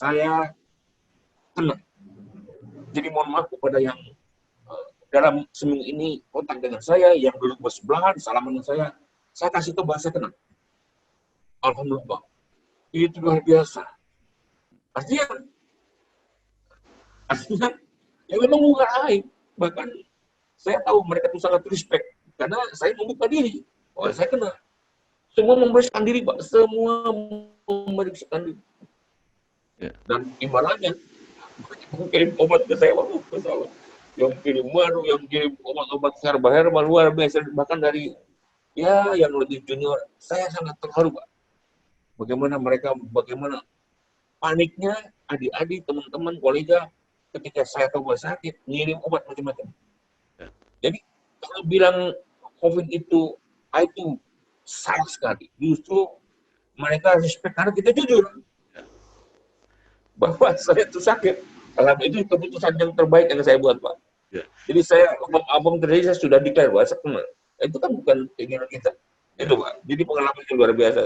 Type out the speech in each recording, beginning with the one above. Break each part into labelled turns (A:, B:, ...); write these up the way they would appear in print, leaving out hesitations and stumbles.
A: saya kena. Jadi mohon maaf kepada yang dalam seminggu ini kontak dengan saya, yang duduk bersebelahan, salaman dengan saya kasih tahu bahasa kena. Alhamdulillah, Pak. Itu luar biasa. Artinya ya memang bukan aib. Bahkan saya tahu mereka itu sangat respect karena saya membuka diri. Oh, saya kena. Semua memeriksakan diri, Pak. Semua memeriksakan diri. Ya. Dan imbalannya kirim obat ke saya, yang kirim madu, yang kirim obat-obat herbal luar biasa, bahkan dari yang lebih junior. Saya sangat terharu, Pak. Bagaimana paniknya adik-adik, teman-teman, kolega ketika saya tahu sakit, ngirim obat macam-macam. Ya. Jadi kalau bilang COVID itu salah sekali. Justru mereka respect karena kita jujur bahwa saya itu sakit. Kalau itu keputusan yang terbaik yang saya buat, Pak. Ya. Jadi saya abang terjadi, saya sudah declare bahwa itu kan bukan keinginan kita. Ya. Itu, Pak. Jadi pengalaman yang luar biasa.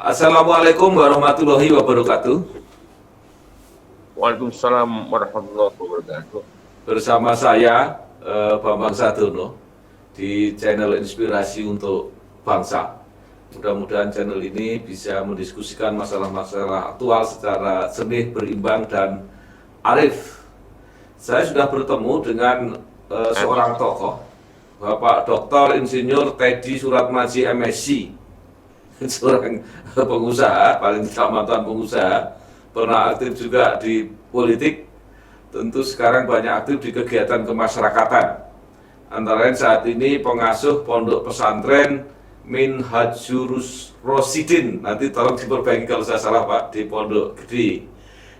B: Assalamualaikum warahmatullahi wabarakatuh.
A: Waalaikumsalam warahmatullahi wabarakatuh.
B: Bersama saya Bambang Sadono di channel Inspirasi untuk Bangsa. Mudah-mudahan channel ini bisa mendiskusikan masalah-masalah aktual secara jernih, berimbang, dan arif. Saya sudah bertemu dengan seorang tokoh, Bapak Dr. Insinyur Teddy Suratmaji MSc, seorang pengusaha, paling tidak mantan pengusaha, pernah aktif juga di politik, tentu sekarang banyak aktif di kegiatan kemasyarakatan. Antara lain saat ini pengasuh pondok pesantren Minhajurus Rosidin, nanti tolong diperbaiki kalau saya salah, Pak, di Pondok Gede.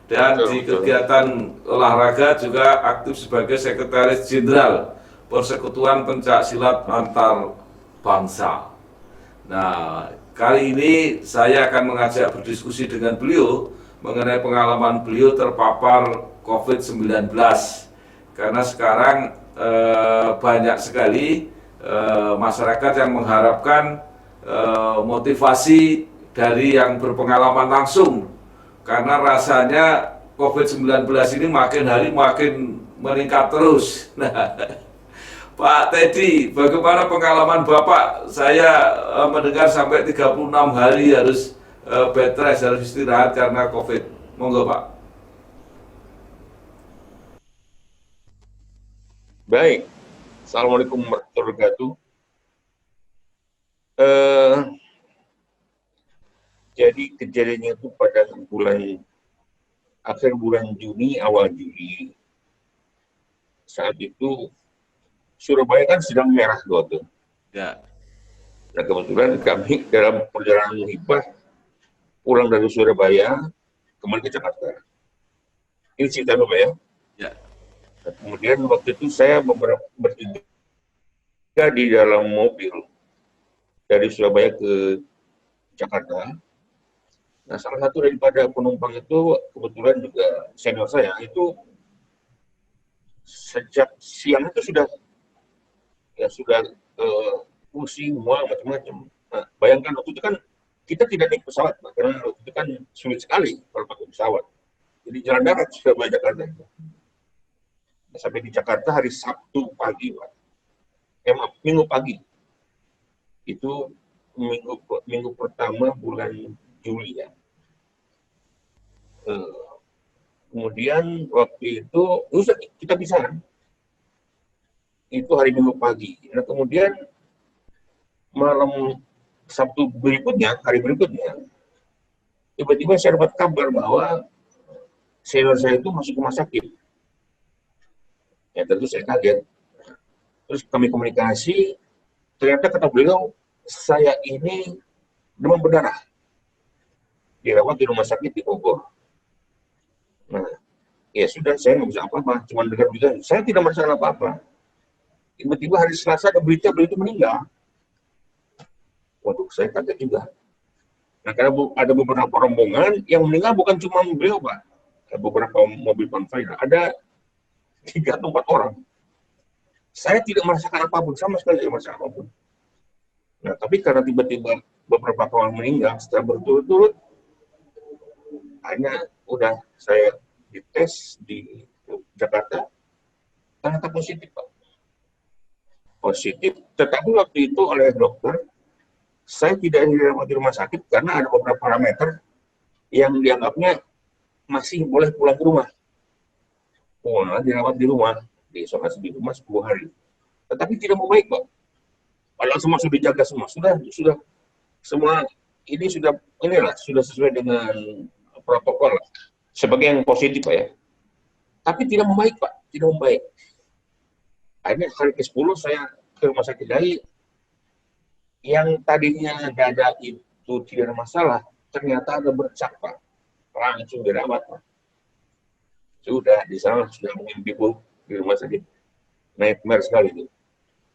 B: Dan di kegiatan olahraga juga aktif sebagai Sekretaris Jenderal Persekutuan Pencak Silat Antar Bangsa. Nah, kali ini saya akan mengajak berdiskusi dengan beliau mengenai pengalaman beliau terpapar COVID-19. Karena sekarang banyak sekali masyarakat yang mengharapkan motivasi dari yang berpengalaman langsung. Karena rasanya COVID-19 ini makin hari makin meningkat terus. Nah, Pak Teddy, bagaimana pengalaman Bapak? Saya mendengar sampai 36 hari harus bed rest, harus istirahat karena COVID. Monggo, Pak.
A: Baik. Assalamualaikum warahmatullahi wabarakatuh. Jadi kejadiannya itu pada akhir bulan Juni, awal Juli. Saat itu Surabaya kan sedang merah tuh. Ya. Nah, kebetulan kami dalam perjalanan hibah pulang dari Surabaya kembali ke Jakarta. Ini cerita Bapak ya. Ya. Nah, kemudian waktu itu saya bertiga di dalam mobil dari Surabaya ke Jakarta. Nah, salah satu daripada penumpang itu kebetulan juga senior saya, itu sejak siang itu sudah pusing, mual, macam-macam. Nah, bayangkan waktu itu kan kita tidak naik pesawat, Pak, karena waktu itu kan sulit sekali kalau pakai pesawat. Jadi jalan darat Surabaya Jakarta. Nah, sampai di Jakarta hari Sabtu pagi, Pak. Minggu pagi. Itu minggu pertama bulan Juli ya. Kemudian waktu itu kita bisa. Itu hari Minggu pagi. Nah, kemudian malam Sabtu berikutnya, hari berikutnya, tiba-tiba saya dapat kabar bahwa senior saya itu masuk rumah sakit. Ya, tentu saya kaget. Terus kami komunikasi, ternyata kata beliau, saya ini demam berdarah. Dirawat di rumah sakit di Bogor. Nah, ya sudah, saya nggak bisa apa-apa, cuma dengar berita. Saya tidak merasa apa-apa. Tiba-tiba hari Selasa ada berita beliau itu meninggal. Waduh, saya kaget juga. Nah, karena ada beberapa rombongan yang meninggal bukan cuma beliau, Pak. Ada beberapa mobil konvoy, ada 3 atau 4 orang. Saya tidak merasakan apapun, sama sekali tidak merasakan apapun. Nah, tapi karena tiba-tiba beberapa orang meninggal setelah berturut-turut, hanya udah saya dites di Jakarta, ternyata positif, Pak. Positif, tetapi waktu itu oleh dokter, saya tidak dirawat di rumah sakit karena ada beberapa parameter yang dianggapnya masih boleh pulang ke rumah. Dirawat di rumah, diisolasi di rumah 10 hari. Tetapi tidak mau baik, Pak. Padahal semua sudah dijaga semua, sudah semua ini sudah sesuai dengan protokol lah. Sebagai yang positif, Pak, ya. Tapi tidak membaik, Pak, tidak membaik. Akhirnya hari ke-10 saya ke rumah sakit Dai, yang tadinya dada itu tidak ada masalah, ternyata ada bercak, Pak. Langsung dirawat, Pak. Sudah di sana sudah mengimpi buruk di rumah sakit. Nightmare sekali itu.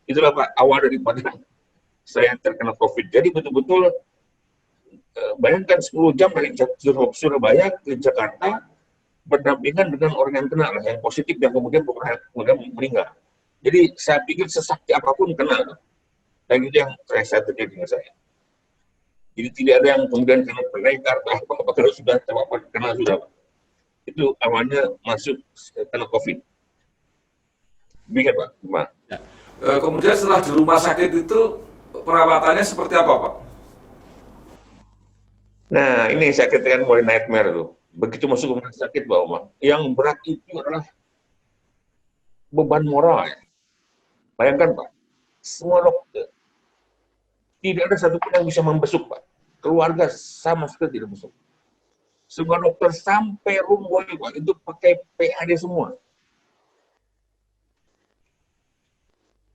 A: Itulah, Pak, awal daripada saya terkena COVID. Jadi betul-betul bayangkan 10 jam dari Surabaya ke Jakarta berdampingan dengan orang yang kena, yang positif, yang kemudian meninggal. Jadi saya pikir sesakti apapun kena. Dan itu yang saya terjadi dengan saya. Jadi tidak ada yang kemudian kena penekar atau apa-apa, kalau sudah terpapar kena sudah. Itu awalnya masuk kena COVID. Demikian, Pak.
B: Ya. Kemudian setelah di rumah sakit itu perawatannya seperti apa, Pak?
A: Nah, ini saya katakan mulai nightmare tuh. Begitu masuk rumah sakit, Pak, yang berat itu adalah beban moral. Ya. Bayangkan, Pak, semua dokter, tidak ada satupun yang bisa membesuk, Pak. Keluarga sama sekali tidak besuk. Semua dokter sampai room boy, Pak, itu pakai PAD semua.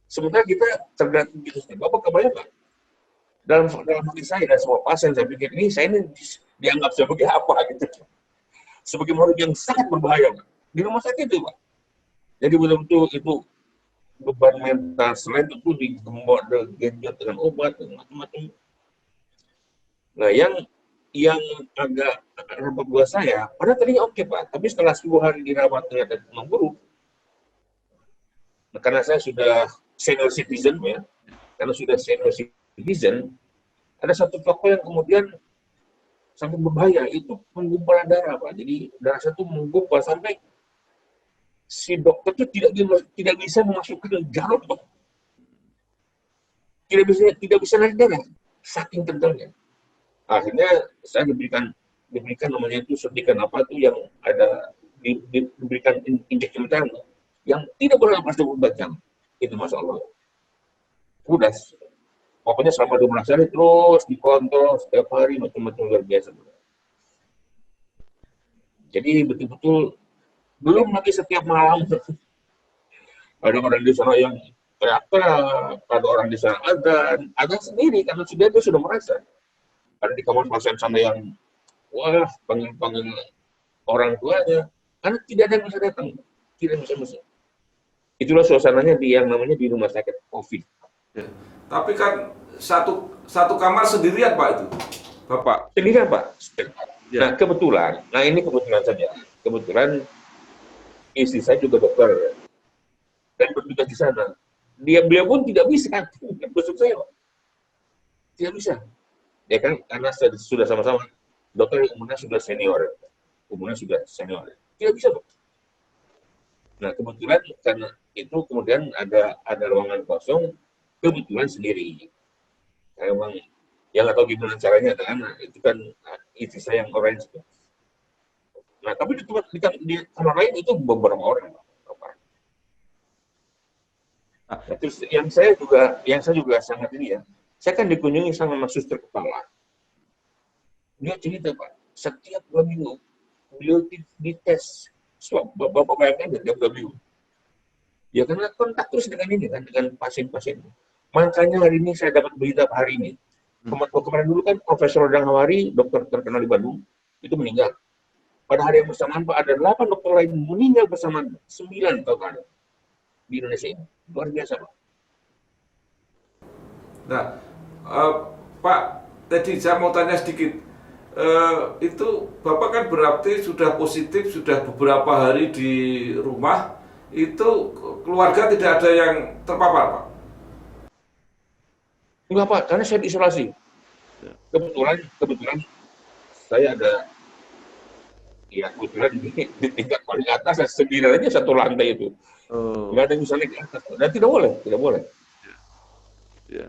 A: Sementara kita tergantung gitu. Bapak kebayang, Pak? Dalam hati saya dan semua pasien, saya pikir saya ini dianggap sebagai apa gitu. Sebagai makhluk yang sangat berbahaya, Pak. Di rumah sakit itu, Pak. Jadi betul-betul itu beban mental, selain itu digembok, digenjot dengan obat, dan macam-macam. Nah, yang agak repot buat saya, padahal tadinya oke, Pak, tapi setelah 10 hari dirawat ternyata memburuk. Nah, karena saya sudah senior citizen, ya, karena sudah senior citizen, ada satu tokoh yang kemudian sangat berbahaya, itu penggumpalan darah, Pak. Jadi darah saya itu menggumpal sampai si dokter itu tidak bisa memasukkan jarum, Pak. Tidak bisa narik darah, saking kentalnya. Akhirnya saya diberikan namanya itu suntikan apa tuh yang ada diberikan injeksi metode yang tidak boleh lepas 24 jam. Itu Masya Allah. Udah, pokoknya selama 12 hari terus dikontrol setiap hari, macam-macam luar biasa. Jadi betul-betul belum lagi setiap malam ada orang di sana yang teriak-teriak, ada orang di sana ada sendiri karena dia sudah merasa. Ada di kamar pasien sana yang panggil orang tuanya, karena tidak ada yang bisa datang, tidak bisa masuk. Itulah suasananya yang namanya di rumah sakit COVID.
B: Ya. Tapi kan satu kamar sendirian, Pak, itu, Bapak?
A: Sendirian, Pak.
B: Ya.
A: Nah, kebetulan saja. Kebetulan istri saya juga dokter dan bertugas di sana. Beliau pun tidak bisa besok saya, Pak. Tidak bisa. Ya kan, karena sudah sama-sama dokter umurnya sudah senior. Tidak bisa, Pak. Nah, kebetulan karena itu kemudian ada ruangan kosong, kebetulan sendiri. Saya memang yang nggak tahu gimana caranya, karena itu kan istri saya yang orange. Nah, tapi di kamar lain itu beberapa orang, Pak. Nah, terus yang saya juga sangat ini ya. Saya kan dikunjungi sama suster kepala. Dia cerita, Pak, setiap 2 minggu beliau dites swab. Bapak bayangkan setiap 2 minggu. Ya karena kontak terus dengan ini kan, dengan pasien-pasien. Makanya hari ini saya dapat berita hari ini. Kemarin dulu kan Profesor Odang Hawari, dokter terkenal di Bandung, itu meninggal. Pada hari yang bersamaan, Pak, ada 8 dokter lain meninggal bersamaan, 9 kalau di Indonesia ini. Luar biasa, Pak.
B: Nah, Pak Teddy, saya mau tanya sedikit. Itu Bapak kan berarti sudah positif, sudah beberapa hari di rumah, itu keluarga tidak ada yang terpapar, Pak?
A: Enggak Pak, karena saya diisolasi. Kebetulan saya ada, ya kebetulan di tingkat paling atas, sendiri aja satu lantai itu.
B: Oh,
A: Nggak ada yang bisa naik ke atas. Dan tidak boleh, tidak boleh.
B: ya,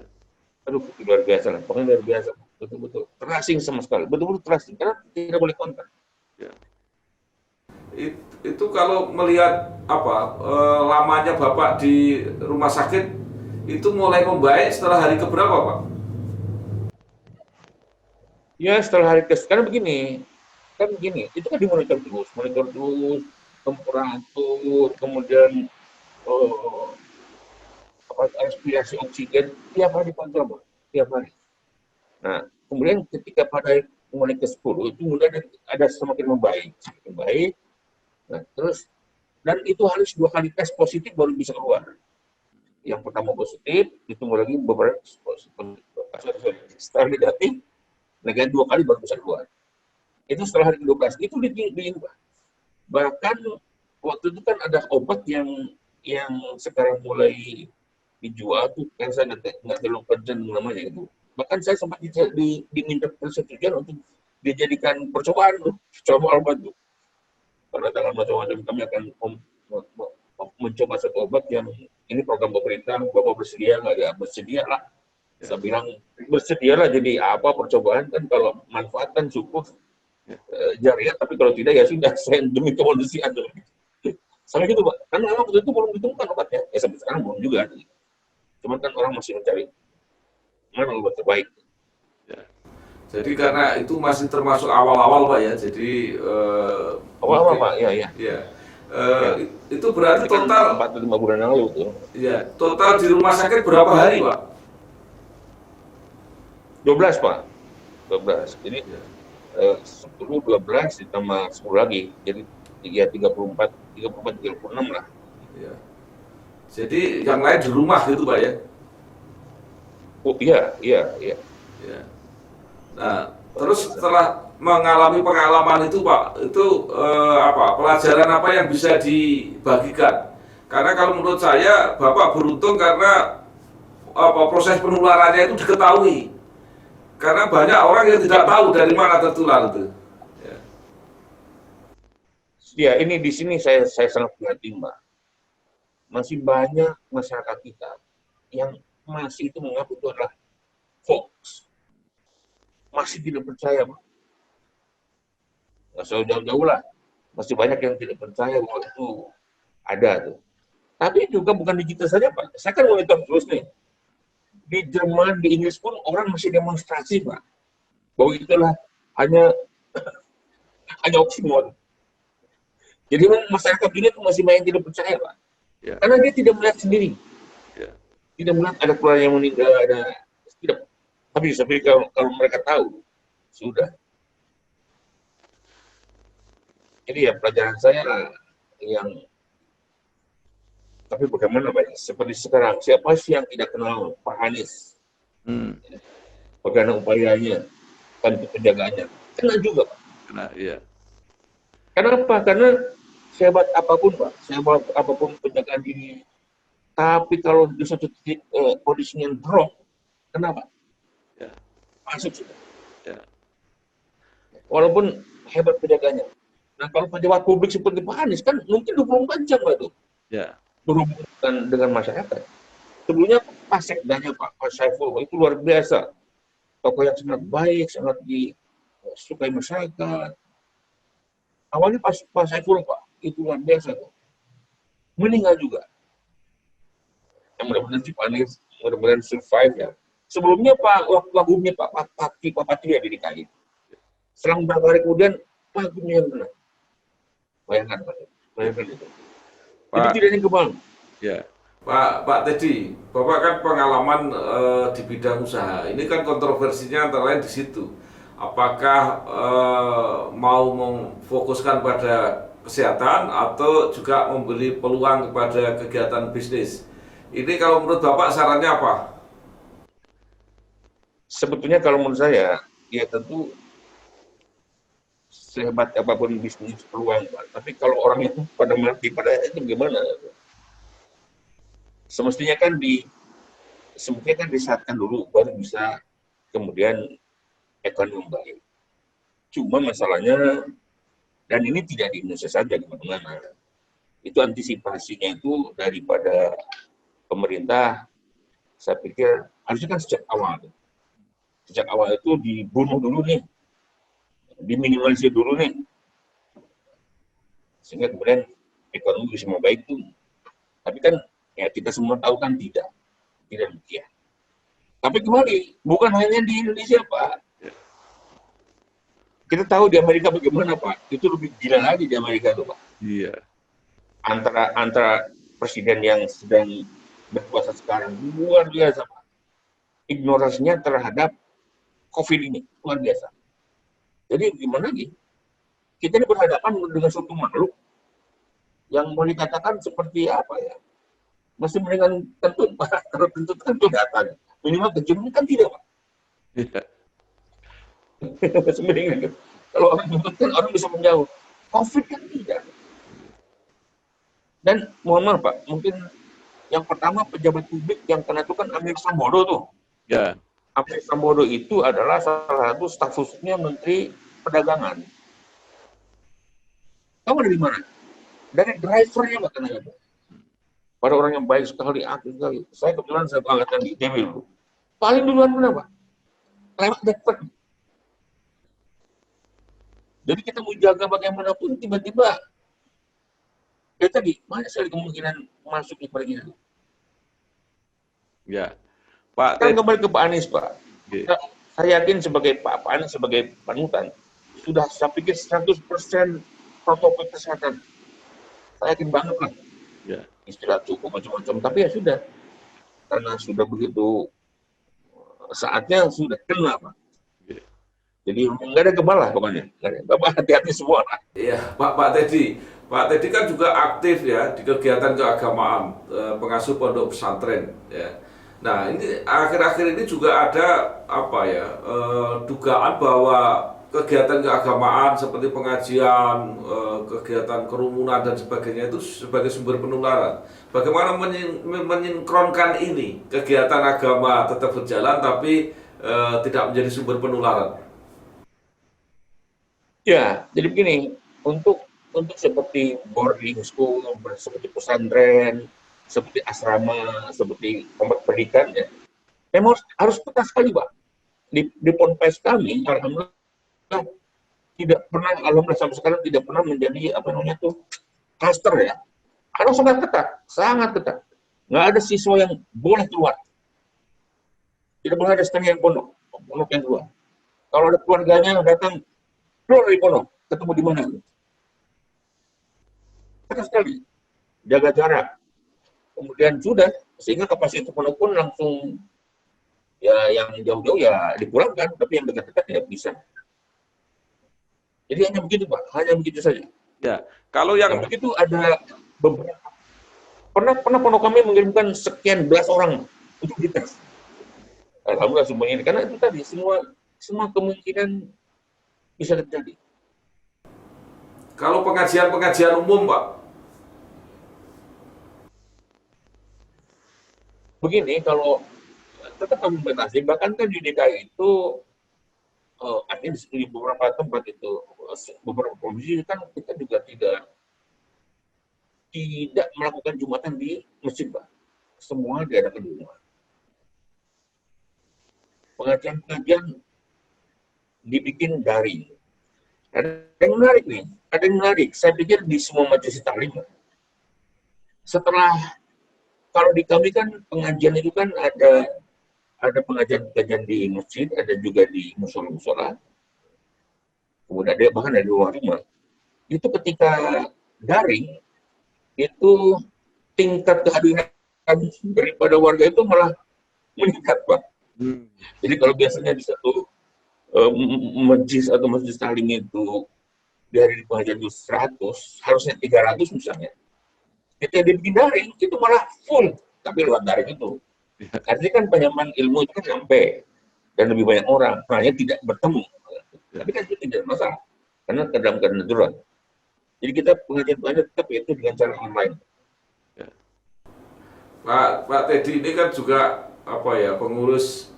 A: Aduh, luar biasa lah. Pokoknya luar biasa. Betul-betul terasing sama sekali. Betul-betul terasing. Karena tidak boleh kontak.
B: ya. Itu kalau melihat lamanya Bapak di rumah sakit, itu mulai membaik setelah hari keberapa, Pak?
A: Ya, setelah hari tes, karena kan begini, itu kan monitor terus, temperatur, kemudian oh, respirasi oksigen, tiap hari kontrol, Pak. Tiap hari. Nah, kemudian ketika pada mulai ke-10, itu mulai ada semakin membaik. Nah, terus, dan itu harus 2 kali tes positif baru bisa keluar. Yang pertama positif, ditunggu lagi beberapa setelah negatif 2 kali baru bisa keluar. Itu setelah hari ke-12, itu diubah. Bahkan waktu itu kan ada obat yang sekarang mulai dijual tuh, kan saya nggak terlalu concern namanya itu. Bahkan saya sempat diminta persetujuan untuk dijadikan percobaan tuh, coba obat tuh. Karena dalam macam-macam kami akan mencoba satu obat yang ini program pemerintah, Bapak bersedia nggak? Ya bersedia lah. Saya bilang bersedia lah, jadi apa percobaan kan, kalau manfaat kan cukup jariah, tapi kalau tidak ya sudah, saya demi kemanusiaan. Sama gitu Pak, karena memang waktu itu belum ditemukan obatnya, sampai sekarang belum juga. Cuman kan orang masih mencari mana obat terbaik.
B: Ya. Jadi karena itu masih termasuk awal-awal, Pak ya, jadi
A: Awal-awal Pak, ya.
B: ya,
A: Ya.
B: itu berarti
A: Kan
B: total
A: 4-5 bulan yang lalu tuh.
B: ya, total di rumah sakit berapa hari, Pak?
A: 12 Pak, 12. Jadi
B: Ya.
A: 10, 12 ditambah 10 lagi, jadi 34, 36 lah.
B: Ya. Jadi yang lain di rumah gitu, Pak ya?
A: Oh iya.
B: Ya. Nah, terus setelah mengalami pengalaman itu, Pak, itu pelajaran apa yang bisa dibagikan? Karena kalau menurut saya, Bapak beruntung karena proses penularannya itu diketahui. Karena banyak orang yang tidak tahu dari mana tertular itu. Ya.
A: Ya, ini di sini saya sangat prihatin, Mbak. Masih banyak masyarakat kita yang masih itu menganggap itu adalah hoax. Masih tidak percaya, Pak. Nggak usah jauh-jauh lah. Masih banyak yang tidak percaya bahwa itu ada tuh. Tapi juga bukan di kita saja, Pak. Saya kan monitor terus nih. Di Jerman, di Inggris pun orang masih demonstrasi, Pak. Bahwa itulah hanya oksimor. Jadi masyarakat dunia itu masih banyak yang tidak percaya, Pak.
B: Ya.
A: Karena dia tidak melihat sendiri.
B: Ya.
A: Tidak melihat ada keluarga yang meninggal, ada tidak. Tapi kalau mereka tahu, sudah. Jadi ya pelajaran saya yang, tapi bagaimana Pak? Seperti sekarang, siapa sih yang tidak kenal Pak Anies? Bagaimana upayanya, tanpa penjagaannya? Kena juga, Pak.
B: Nah, iya.
A: Kenapa? Karena sehebat apapun, Pak, sehebat apapun penjagaan diri, tapi kalau di satu titik kondisinya drop, kenapa?
B: Ya.
A: Masuk sudah.
B: Ya.
A: Walaupun hebat penjaganya. Nah, kalau pejabat publik seperti Pak Anies kan mungkin 24 jam Pak tuh.
B: Ya.
A: Berhubungan dengan masyarakat. Sebelumnya Pak Sekdanya Pak Saiful itu luar biasa. Tokoh yang sangat baik, sangat disukai masyarakat. Awalnya Pak Saiful Pak, itu luar biasa tuh. Meninggal juga. Yang mudah-mudahan si Pak Anies mudah-mudahan survive ya. Sebelumnya Pak Wagubnya Pak Patria di DKI. Selang beberapa hari kemudian Pak Wagubnya yang menang. Bayangkan Pak. Bayangkan itu. Itu tidak yang kebal.
B: Ya. Pak Teddy, Bapak kan pengalaman di bidang usaha. Ini kan kontroversinya antara lain di situ. Apakah mau memfokuskan pada kesehatan atau juga memberi peluang kepada kegiatan bisnis? Ini kalau menurut Bapak sarannya apa?
A: sebetulnya kalau menurut saya, ya tentu sehebat apapun bisnis peluang, Pak. Tapi kalau orang itu pada mati pada itu gimana? Semestinya kan disaatkan dulu baru bisa kemudian ekonomi baik. Cuma masalahnya, dan ini tidak di Indonesia saja, di mana-mana. Itu antisipasinya itu daripada pemerintah, saya pikir harusnya kan sejak awal. Sejak awal itu dibunuh dulu nih, diminimalisir dulu nih, sehingga kemudian ekonomi bisa membaik tuh. Tapi kan ya kita semua tahu kan tidak demikian. Tapi kembali, bukan hanya di Indonesia, Pak. Kita tahu di Amerika bagaimana, Pak. Itu lebih gila lagi di Amerika tuh, Pak.
B: Iya.
A: Antara presiden yang sedang berkuasa sekarang luar biasa, Pak. Ignorasinya terhadap COVID ini luar biasa. Jadi gimana lagi? Kita ini berhadapan dengan suatu makhluk yang boleh dikatakan seperti apa ya? Masih mendingan kentut, Pak. Kalau kentut kan itu datang. Minimal kejam ini kan tidak, Pak.
B: Iya.
A: Masih mendingan. Kalau orang kentut kan orang bisa menjauh. COVID kan tidak. Dan mohon maaf, Pak, mungkin yang pertama pejabat publik yang kena itu kan Amir Sambodo tuh.
B: Ya.
A: Amir Sambodo itu adalah salah satu staf khususnya Menteri Perdagangan. Tahu dari mana? Dari drivernya, Pak, kena itu. Pada orang yang baik sekali, aktif sekali. Saya kebetulan satu angkatan di ITB dulu. Paling duluan kenapa? Lewat driver. Jadi kita mau jaga bagaimanapun tiba-tiba ya tadi banyak sekali kemungkinan masuk pada kita.
B: Ya. Pak
A: Kan
B: Ted.
A: kembali ke Pak Anies, Pak.
B: Oke.
A: Saya yakin sebagai Pak Anies sebagai panutan sudah saya pikir 100% protokol kesehatan. Saya yakin banget lah.
B: Ya.
A: Istirahat cukup macam-macam. Tapi ya sudah. Karena sudah begitu saatnya sudah kena, Pak.
B: Oke.
A: Jadi nggak ada kebal lah pokoknya. Bapak hati-hati semua lah.
B: Iya, Pak Teddy. Pak Teddy kan juga aktif ya di kegiatan keagamaan, pengasuh pondok pesantren. Ya. Nah, ini akhir-akhir ini juga ada apa ya dugaan bahwa kegiatan keagamaan seperti pengajian, kegiatan kerumunan dan sebagainya itu sebagai sumber penularan. Bagaimana menyinkronkan ini kegiatan agama tetap berjalan tapi tidak menjadi sumber penularan?
A: Ya, jadi begini, untuk seperti boarding school, seperti pesantren, seperti asrama, seperti tempat pendidikan ya, memang harus ketat sekali, Pak. Di ponpes kami, alhamdulillah tidak pernah, alhamdulillah sampai sekarang tidak pernah menjadi apa namanya tuh cluster ya. Karena sangat ketat. Nggak ada siswa yang boleh keluar. Tidak boleh ada setengah pondok yang keluar. Kalau ada keluarganya datang keluar dari pondok, ketemu di mana? Ketat sekali, jaga jarak. Kemudian sudah, sehingga kapasitas pondok pun langsung ya yang jauh-jauh ya dipulangkan, tapi yang dekat-dekat ya bisa. Jadi hanya begitu, Pak, hanya begitu saja.
B: Ya, kalau yang
A: begitu ada beberapa pernah pondok kami mengirimkan sekian belas orang untuk dites. Alhamdulillah semuanya ini karena itu tadi semua kemungkinan bisa terjadi.
B: Kalau pengajian umum, Pak?
A: Begini, kalau tetap kami batasi, bahkan kan di DKI itu artinya di beberapa tempat itu, beberapa provinsi kan kita juga tidak melakukan Jumatan di masjid, Pak. Semua diadakan di rumah. Pengajian dibikin daring. Ada yang menarik nih, ada yang menarik. Saya pikir di semua majelis taklim. Setelah kalau di kami kan pengajian itu kan ada pengajian di masjid, ada juga di musola, kemudian ada bahkan ada di luar rumah. Itu ketika daring itu tingkat kehadiran daripada warga itu malah meningkat, Pak. Jadi kalau biasanya di satu majlis atau masjid taklim itu di hari pengajian itu 100, harusnya 300 misalnya. Ketika dibikin daring, itu malah full. Tapi lewat daring itu. Artinya kan penyampaian ilmu itu kan sampai. dan lebih banyak orang, hanya tidak bertemu. Tapi kan itu tidak masalah, karena dalam keadaan darurat. Jadi kita pengajian tetap itu dengan cara online.
B: Pak Teddy ini kan juga apa ya, pengurus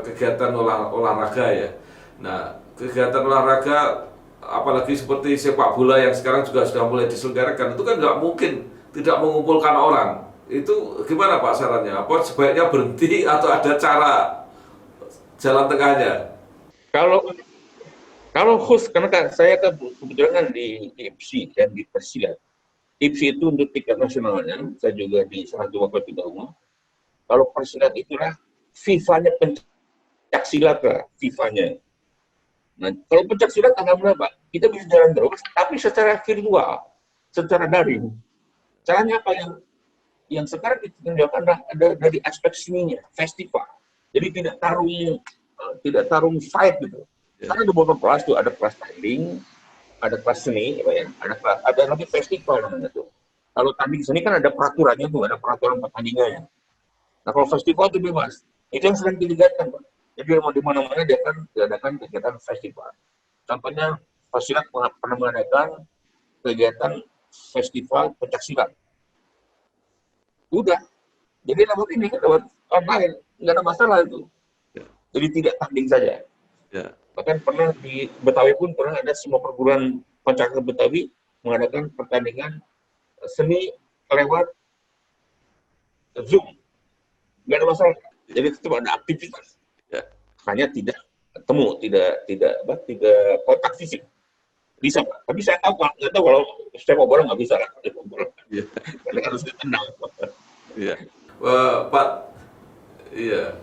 B: kegiatan olahraga ya. Nah, kegiatan olahraga apalagi seperti sepak bola yang sekarang juga sudah mulai diselenggarakan, itu kan nggak mungkin tidak mengumpulkan orang. Itu gimana Pak sarannya? Apa sebaiknya berhenti atau ada cara jalan tengahnya?
A: Kalau kalau khusus karena saya kebetulan kan di IPSI dan di Persilat. IPSI itu untuk tingkat nasionalnya, saya juga di salah satu wakil ketua umum. Kalau Persilat itulah FIFA-nya pencak silat lah, FIFA-nya. Nah, kalau pencak silat alhamdulillah Pak, kita bisa jalan terus, tapi secara virtual, secara daring. Caranya apa yang sekarang kita tunjukkan ada dari aspek seninya, festival. Jadi tidak tarung fight gitu. Karena ada beberapa kelas tuh, ada kelas tanding, ada kelas seni, ya, ada lagi festival namanya tuh. Kalau tanding seni kan ada peraturannya tuh, ada peraturan pertandingannya. Nah kalau festival itu bebas, itu yang sedang dilibatkan Pak. Jadi di mana-mana dia akan diadakan kegiatan festival. Contohnya Persilat pernah mengadakan kegiatan festival pencak silat. Udah, jadi lewat ini kan lewat online, nggak ada masalah itu. Jadi tidak tanding saja. Bahkan pernah di Betawi pun pernah ada semua perguruan pencak Betawi mengadakan pertandingan seni lewat Zoom. Nggak ada masalah. Jadi itu ada aktivitas. Hanya tidak ketemu, tidak kontak fisik. Bisa Pak. Tapi saya nggak tahu kalau sepak bola nggak bisa lah. Karena harus ditendang.
B: Iya. Pak, iya.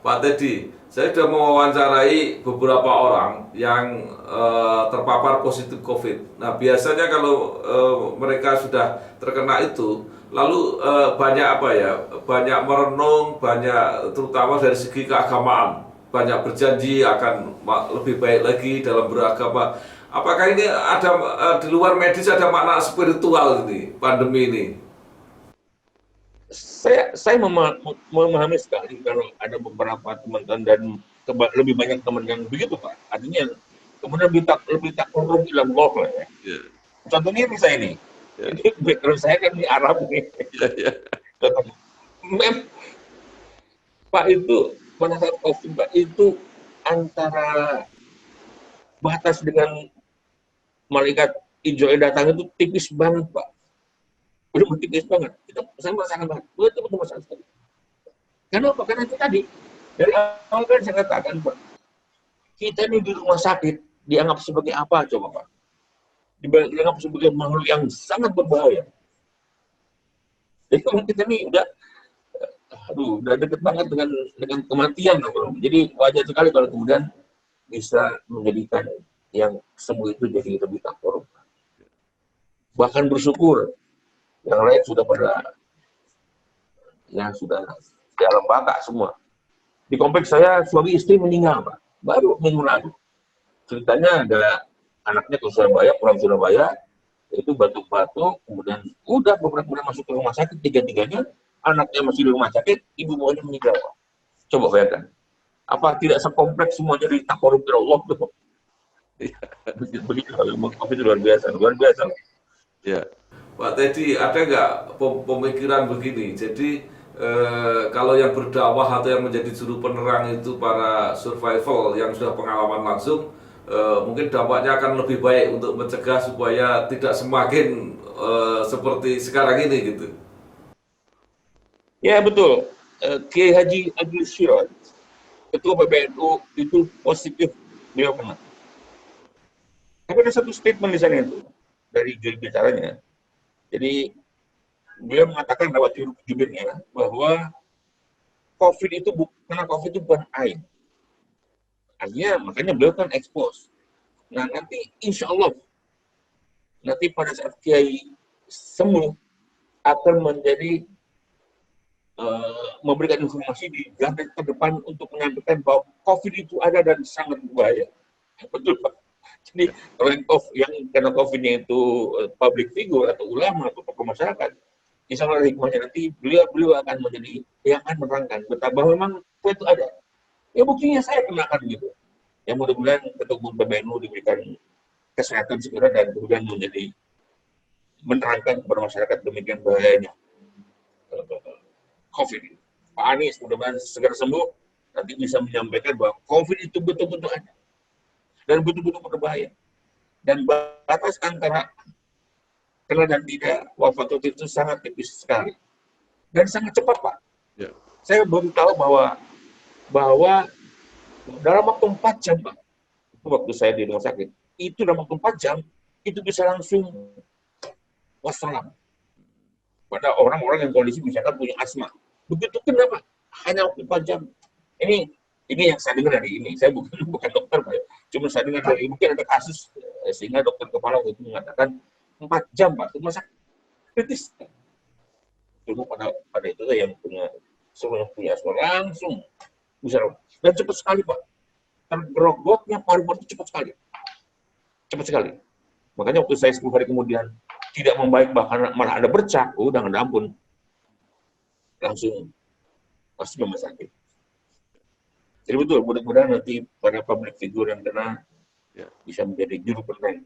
B: Pak Teddy, saya sudah mewawancarai beberapa orang yang terpapar positif COVID. Nah, biasanya kalau mereka sudah terkena itu, lalu banyak apa ya? Banyak merenung, banyak terutama dari segi keagamaan, banyak berjanji akan lebih baik lagi dalam beragama. Apakah ini ada di luar medis ada makna spiritual ini pandemi ini?
A: Saya memahami sekali kalau ada beberapa teman-teman dan lebih banyak teman yang begitu Pak. Artinya kemudian lebih takarrub ila Allah lah ya. Contohnya bisa ini. Ini background saya kan di Arab nih. Pak itu pada saat COVID Pak itu antara batas dengan malaikat hijau yang datang itu tipis banget Pak. Udah tipis banget. Saya merasakan banget. Betul masalah sekali. Kenapa? Karena itu tadi dari awal kan saya katakan Pak, kita ini di rumah sakit dianggap sebagai apa coba Pak? Dianggap sebagai makhluk yang sangat berbahaya. Jadi kalau kita ini udah deket banget dengan kematian loh. Jadi wajar sekali kalau kemudian bisa menjadikan yang sembuh itu jadi lebih takarrub. Bahkan bersyukur yang lain sudah dalam baka semua. Di kompleks saya suami istri meninggal Pak, baru minggu lalu. Ceritanya ada anaknya ke Surabaya, pulang Surabaya, itu batuk-batuk, kemudian udah beberapa bulan masuk ke rumah sakit, tiga-tiganya anaknya masih di rumah sakit, ibu bapaknya meninggal Pak. Coba bayangkan, apa tidak sekompleks semua jadi takarrub ila Allah tuh? Begitu COVID luar biasa.
B: Ya. Pak Teddy, ada nggak pemikiran begini? Jadi kalau yang berdakwah atau yang menjadi juru penerang itu para survival yang sudah pengalaman langsung, mungkin dampaknya akan lebih baik untuk mencegah supaya tidak semakin seperti sekarang ini gitu.
A: Ya betul. Kiai Haji Abdul Syirot, Ketua PBNU itu positif beliau kena. Tapi ada satu statement di sana itu dari juru bicaranya. Jadi beliau mengatakan lewat jubirnya bahwa COVID itu bukan aib. Artinya makanya beliau kan expose. Nah nanti insya Allah nanti pada saat Kiai sembuh akan menjadi memberikan informasi di garda terdepan untuk menyampaikan bahwa COVID itu ada dan sangat berbahaya. Betul Pak. Jadi kalau yang kena COVID-nya itu public figure atau ulama atau tokoh masyarakat, insya Allah hikmahnya nanti beliau akan menjadi yang akan menerangkan betapa memang itu ada. Ya buktinya saya kenakan gitu. Ya mudah-mudahan Ketua Umum PBNU diberikan kesehatan segera dan kemudian menjadi menerangkan kepada masyarakat demikian bahayanya COVID. Pak Anies mudah-mudahan segera sembuh, nanti bisa menyampaikan bahwa COVID itu betul-betul ada dan betul-betul berbahaya. Dan batas antara kena dan tidak wafat itu sangat tipis sekali dan sangat cepat, Pak.
B: Ya.
A: Saya baru tahu bahwa dalam waktu 4 jam, Pak, itu waktu saya di rumah sakit, itu dalam waktu 4 jam itu bisa langsung wassalam pada orang-orang yang kondisi misalkan punya asma. Begitu kenapa? Hanya waktu 4 jam. Ini yang saya dengar dari ini. Saya bukan dokter, Pak. Cuma saya dengar dari mungkin ada kasus sehingga dokter kepala itu mengatakan 4 jam, Pak. Itu masa kritis. Cuma pada itu yang punya asma langsung bisa, dan cepat sekali, Pak. Tergerogotnya paru-paru itu cepat sekali. Cepat sekali. Makanya waktu saya 10 hari kemudian tidak membaik, bahkan malah ada bercak, udah nggak ampun, langsung masuk rumah sakit. Jadi betul, mudah-mudahan nanti para public figure yang kena bisa menjadi juru penting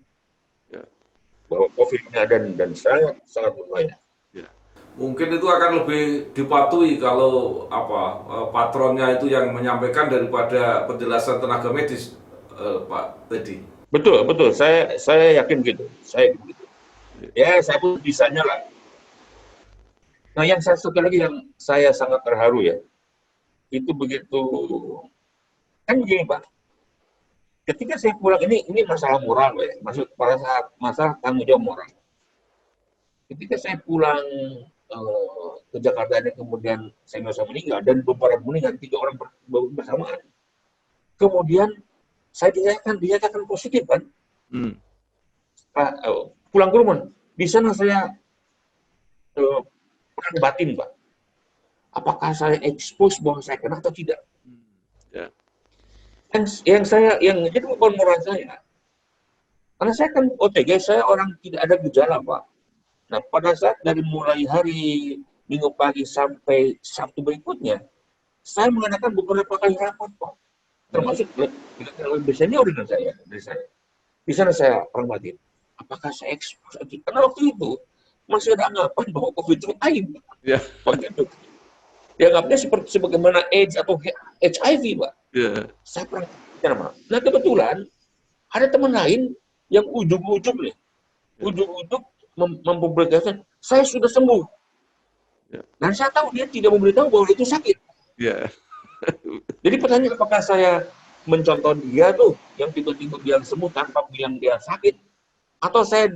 A: bahwa COVID ini ada dan sangat berbahaya.
B: Mungkin itu akan lebih dipatuhi kalau patronnya itu yang menyampaikan daripada penjelasan tenaga medis, Pak Teddy.
A: Betul, saya yakin gitu. Ya, saya pun bisanya lah. Nah, yang satu lagi yang saya sangat terharu ya, itu begitu, kan begini, Pak. Ketika saya pulang, ini masalah moral ya, pada saat masalah tanggung jawab moral. Ketika saya pulang ke Jakarta ini, kemudian saya merasa meninggal dan beberapa meninggal, 3 orang bersamaan. Kemudian saya dinyatakan positif kan. Pulang ke rumah, di sana saya perang batin, Pak. Apakah saya expose bahwa saya kena atau tidak? Yang jadi bukan moral saya. Karena saya kan OTG, saya orang tidak ada gejala, Pak. Nah, pada saat dari mulai hari Minggu pagi sampai Sabtu berikutnya, saya mengadakan beberapa kali rapat, Pak. Termasuk biasanya dengan saya, dari saya. Di sana saya perang batin. Apakah saya expose? Karena waktu itu masih ada anggapan bahwa COVID itu aib.
B: Ya.
A: Begitu. Dianggapnya sebagaimana AIDS atau HIV, Pak. Saya pernah. Nah, kebetulan ada teman lain yang ujug-ujug mempublikasikan saya sudah sembuh. Dan saya tahu dia tidak memberitahu bahwa itu sakit. Jadi pertanyaan, apakah saya mencontoh dia tuh yang tiba-tiba dia sembuh tanpa bilang dia sakit, atau saya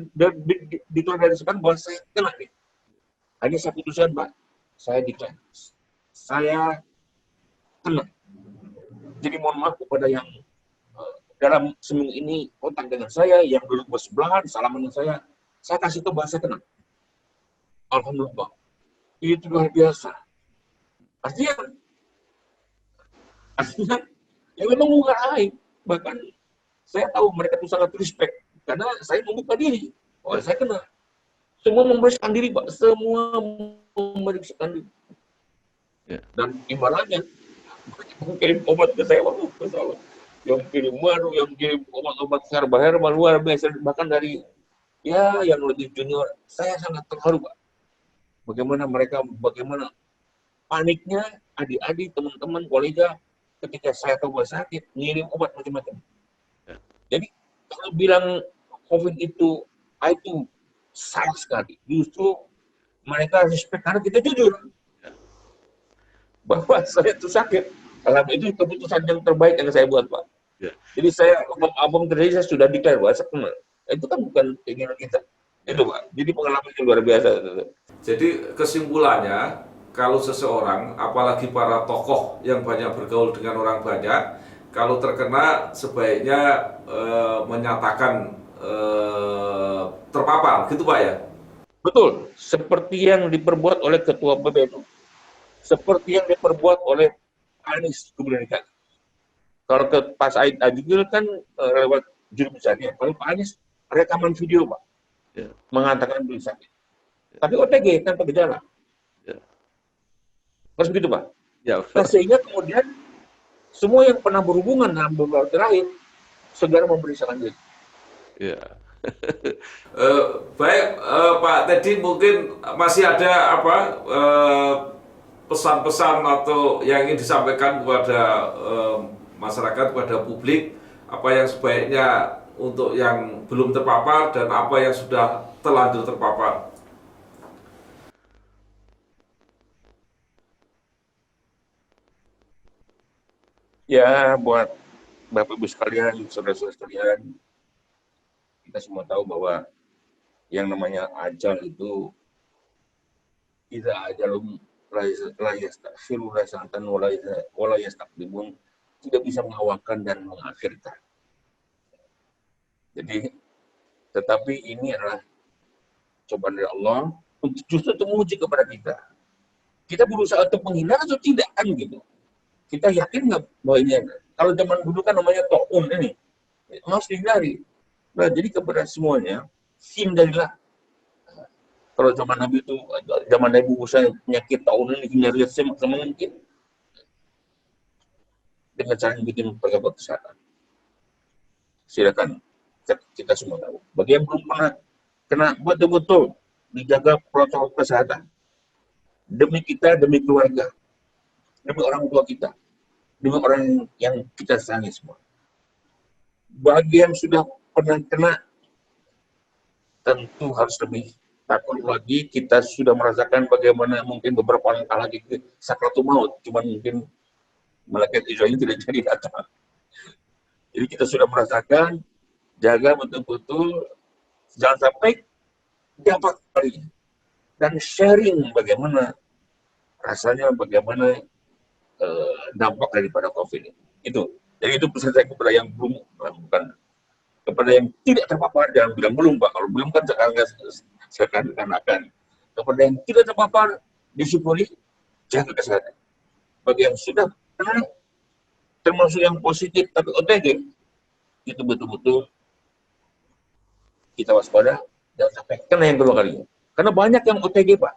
A: deklarasikan bahwa saya kena nih. Hanya saya putuskan, Pak, saya deklarasi saya kena. Jadi mohon maaf kepada yang dalam seminggu ini kontak dengan saya, yang duduk bersebelahan, salaman dengan saya kasih tahu bahasa kena. Alhamdulillah, Pak. Itu luar biasa. Artinya ya memang bukan aib. Bahkan saya tahu mereka itu sangat respect karena saya membuka diri. Oh, saya kena. Semua memeriksakan diri, Pak. Semua memeriksakan diri. Dan imbalannya kirim obat ke saya, waduh, masalah. Yang kirim madu, yang kirim obat-obat herbal luar biasa, bahkan dari yang lebih junior. Saya sangat terharu, Pak. Bagaimana paniknya adik-adik, teman-teman, kolega ketika saya tahu bahwa sakit, ngirim obat macam-macam. Jadi kalau bilang COVID itu salah sekali. Justru mereka respect karena kita jujur bahwa saya itu sakit. Kalau itu keputusan yang terbaik yang saya buat, Pak. Jadi abang terjadi, saya sudah declare bahwa saya kena. Itu kan bukan keinginan kita. Itu, Pak. Jadi pengalaman yang luar biasa.
B: Jadi kesimpulannya, kalau seseorang, apalagi para tokoh yang banyak bergaul dengan orang banyak, kalau terkena sebaiknya menyatakan terpapar, gitu Pak ya? Betul,
A: seperti yang diperbuat oleh Ketua PBNU. Seperti yang diperbuat oleh Anies kemudian. Kalau ke Pak Said Agil kan lewat juru bicaranya. Kalau Pak Anies rekaman video, Pak, mengatakan belum sakit. Tapi OTG tanpa gejala. Harus begitu, Pak. Nah, sehingga kemudian semua yang pernah berhubungan dalam beberapa terakhir segera memeriksakan diri.
B: Ya. Baik, Pak Teddy, mungkin masih ada apa pesan-pesan atau yang ingin disampaikan kepada masyarakat, kepada publik, apa yang sebaiknya untuk yang belum terpapar dan apa yang sudah terlanjur terpapar?
A: Ya, buat Bapak Ibu sekalian, saudara-saudara sekalian, kita semua tahu bahwa yang namanya ajal itu tidak ajalum layastakhiru sanatan wala yastaqdimun, tidak bisa mengawalkan dan mengakhirkan. Jadi, tetapi ini adalah cobaan dari Allah untuk justru menguji kepada kita. Kita berusaha untuk menghindar atau tidak kan gitu. Kita yakin nggak bahwa ini ada? Kalau zaman dulu kan namanya ta'un ini, harus dihindari. Nah, jadi kepada semuanya, hindarilah. Kalau zaman Nabi itu, zaman Nabi Musa penyakit ta'un ini hindari semaksimal mungkin dengan cara bikin protokol kesehatan. Silakan, kita semua tahu. Bagi yang belum pernah kena, betul-betul dijaga protokol kesehatan. Demi kita, demi keluarga, demi orang tua kita, demi orang yang kita sayangi semua. Bagi yang sudah pernah kena, tentu harus lebih takut lagi. Kita sudah merasakan bagaimana mungkin beberapa langkah lagi sakratul maut, cuman mungkin malaikat Israel tidak jadi datang. Jadi kita sudah merasakan, jaga betul-betul, jangan sampai dapat kali dan sharing bagaimana rasanya, bagaimana dampak daripada COVID ini. Itu. Jadi itu pesan saya kepada yang belum melakukan, kepada yang tidak terpapar, jangan bilang belum Pak. Kalau belum kan sekarang akan. Kepada yang tidak terpapar, disyukuri, jaga kesehatan. Bagi yang sudah kena, termasuk yang positif tapi OTG, itu betul-betul kita waspada, jangan sampai kena yang kedua kalinya. Karena banyak yang OTG Pak.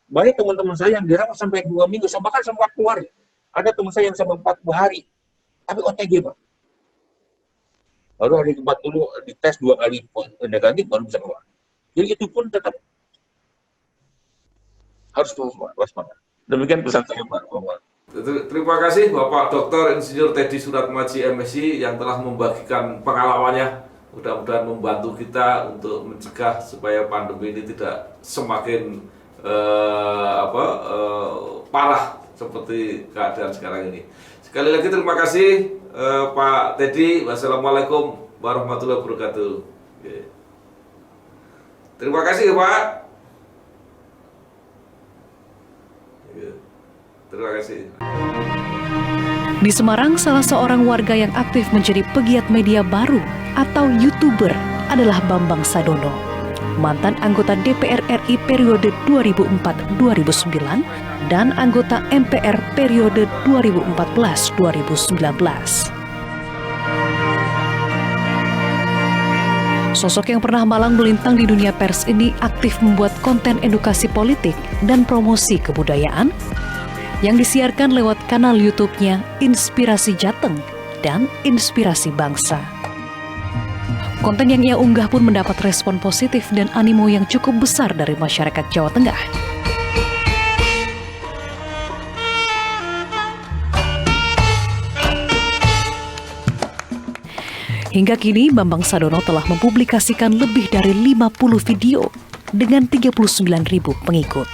A: Banyak teman-teman saya yang dirawat sampai 2 minggu, bahkan sampai 40 hari. Ada teman saya yang sampai 40 hari, tapi OTG Pak. Baru hari ke-40 dites 2 kali negatif baru bisa keluar. Jadi itu pun tetap harus waspada. Demikian pesan saya Pak.
B: Terima kasih Bapak Dr. Insinyur Teddy Suratmadji MSI yang telah membagikan pengalamannya. Mudah-mudahan membantu kita untuk mencegah supaya pandemi ini tidak semakin parah seperti keadaan sekarang ini. Sekali lagi terima kasih Pak Teddy. Wassalamualaikum warahmatullahi wabarakatuh. Terima kasih Pak. Terima kasih.
C: Di Semarang, salah seorang warga yang aktif menjadi pegiat media baru atau YouTuber adalah Bambang Sadono, mantan anggota DPR RI periode 2004-2009 dan anggota MPR periode 2014-2019. Sosok yang pernah malang melintang di dunia pers ini aktif membuat konten edukasi politik dan promosi kebudayaan yang disiarkan lewat kanal YouTube-nya Inspirasi Jateng dan Inspirasi Bangsa. Konten yang ia unggah pun mendapat respon positif dan animo yang cukup besar dari masyarakat Jawa Tengah. Hingga kini, Bambang Sadono telah mempublikasikan lebih dari 50 video dengan 39.000 pengikut.